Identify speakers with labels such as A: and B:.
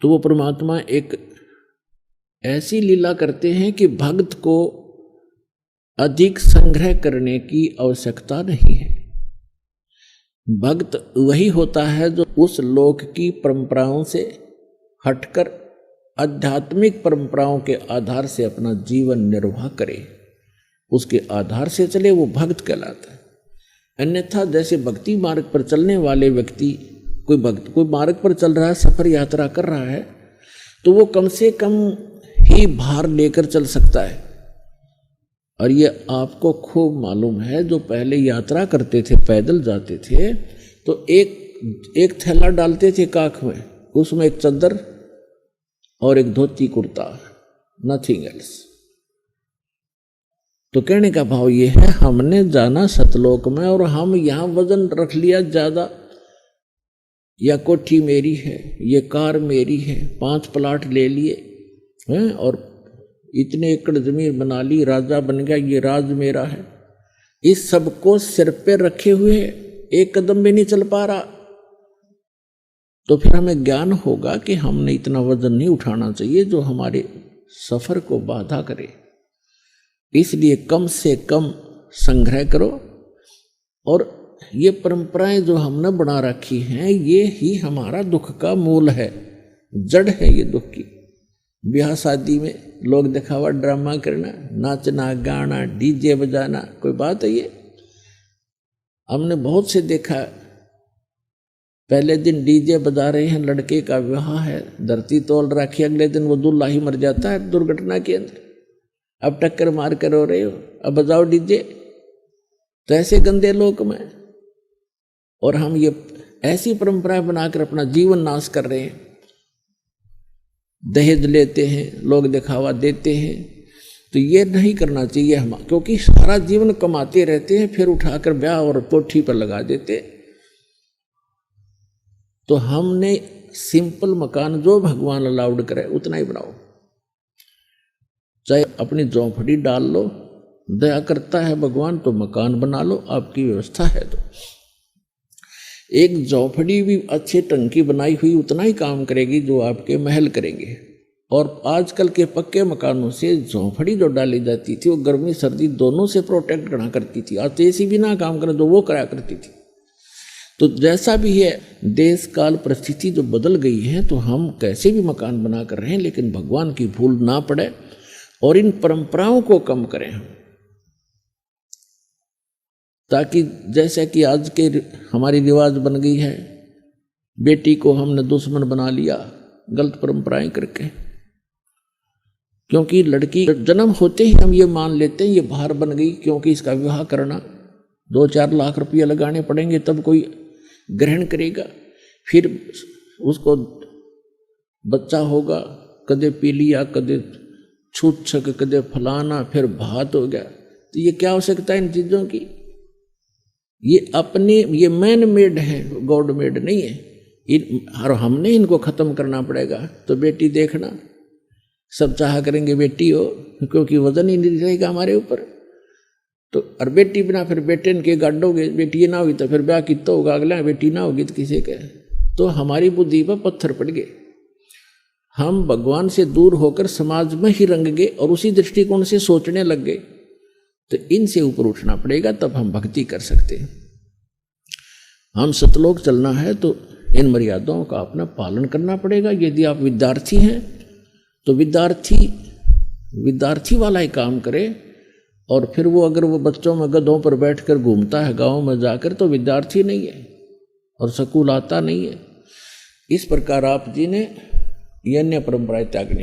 A: तो वो परमात्मा एक ऐसी लीला करते हैं कि भक्त को अधिक संग्रह करने की आवश्यकता नहीं है। भक्त वही होता है जो उस लोक की परंपराओं से हटकर आध्यात्मिक परंपराओं के आधार से अपना जीवन निर्वाह करे, उसके आधार से चले, वो भक्त कहलाता है। अन्यथा जैसे भक्ति मार्ग पर चलने वाले व्यक्ति, कोई मार्ग पर चल रहा है, सफर यात्रा कर रहा है, तो वो कम से कम ही भार लेकर चल सकता है। और ये आपको खूब मालूम है, जो पहले यात्रा करते थे, पैदल जाते थे, तो एक थैला डालते थे काख में, उसमें एक चद्दर और एक धोती कुर्ता, नथिंग एल्स। तो कहने का भाव ये है, हमने जाना सतलोक में और हम यहाँ वजन रख लिया ज्यादा, या कोठी मेरी है, ये कार मेरी है, 5 प्लाट ले लिए हैं और इतने एकड़ जमीन बना ली, राजा बन गया, ये राज मेरा है। इस सब को सिर पे रखे हुए एक कदम भी नहीं चल पा रहा, तो फिर हमें ज्ञान होगा कि हमने इतना वजन नहीं उठाना चाहिए जो हमारे सफर को बाधा करे। इसलिए कम से कम संग्रह करो। और ये परंपराएं जो हमने बना रखी हैं, ये ही हमारा दुख का मूल है, जड़ है ये दुख की। ब्याह शादी में लोग दिखावा ड्रामा करना, नाचना गाना, डीजे बजाना, कोई बात है ये? हमने बहुत से देखा, पहले दिन डीजे बजा रहे हैं, लड़के का विवाह है, धरती तोल रखी, अगले दिन वो दूल्हा ही मर जाता है दुर्घटना के अंदर। अब टक्कर मार कर रो रहे हो, अब बजाओ डीजे। तो ऐसे गंदे लोक में, और हम ये ऐसी परंपराएं बनाकर अपना जीवन नाश कर रहे हैं। दहेज लेते हैं, लोग दिखावा देते हैं, तो ये नहीं करना चाहिए हम, क्योंकि सारा जीवन कमाते रहते हैं, फिर उठाकर ब्याह और कोठी पर लगा देते। तो हमने सिंपल मकान जो भगवान अलाउड करे उतना ही बनाओ, चाहे अपनी झोंपड़ी डाल लो, दया करता है भगवान तो मकान बना लो, आपकी व्यवस्था है तो। एक झोंपड़ी भी अच्छे ढंग की बनाई हुई उतना ही काम करेगी जो आपके महल करेंगे। और आजकल के पक्के मकानों से झोंपड़ी जो डाली जाती थी वो गर्मी सर्दी दोनों से प्रोटेक्ट करना करती थी, आज ऐसी भी ना काम करे जो वो करा करती थी। तो जैसा भी है, देश काल परिस्थिति जो बदल गई है, तो हम कैसे भी मकान बना कर रहे हैं, लेकिन भगवान की भूल ना पड़े और इन परंपराओं को कम करें हम, ताकि जैसे कि आज के हमारी रिवाज बन गई है, बेटी को हमने दुश्मन बना लिया गलत परंपराएं करके। क्योंकि लड़की जन्म होते ही हम ये मान लेते हैं ये भार बन गई, क्योंकि इसका विवाह करना 2-4 लाख रुपया लगाने पड़ेंगे तब कोई ग्रहण करेगा, फिर उसको बच्चा होगा, कदे पी लिया, कदे छूट छक, कदे फलाना, फिर भात हो गया। तो ये क्या आवश्यकता है इन चीज़ों की? ये मैन मेड है, गॉड मेड नहीं है। और हमने इनको खत्म करना पड़ेगा। तो बेटी देखना, सब चाह करेंगे बेटी हो, क्योंकि वजन ही नहीं रहेगा हमारे ऊपर। तो और बेटी बिना फिर बेटे के गाड़ोगे, बेटी ना हुई तो फिर ब्याह कितना होगा, अगला बेटी ना होगी तो किसी का। तो हमारी बुद्धि पर पत्थर पड़ गए, हम भगवान से दूर होकर समाज में ही रंग गए और उसी दृष्टिकोण से सोचने लग गए। तो इनसे ऊपर उठना पड़ेगा, तब हम भक्ति कर सकते हैं। हम सतलोक चलना है तो इन मर्यादाओं का अपना पालन करना पड़ेगा। यदि आप विद्यार्थी हैं तो विद्यार्थी वाला ही काम करे, और फिर वो अगर वो बच्चों में गधों पर बैठकर घूमता है गांव में जाकर, तो विद्यार्थी नहीं है और स्कूल आता नहीं है। इस प्रकार आप जी ने ये अन्य परंपराएं त्यागनी।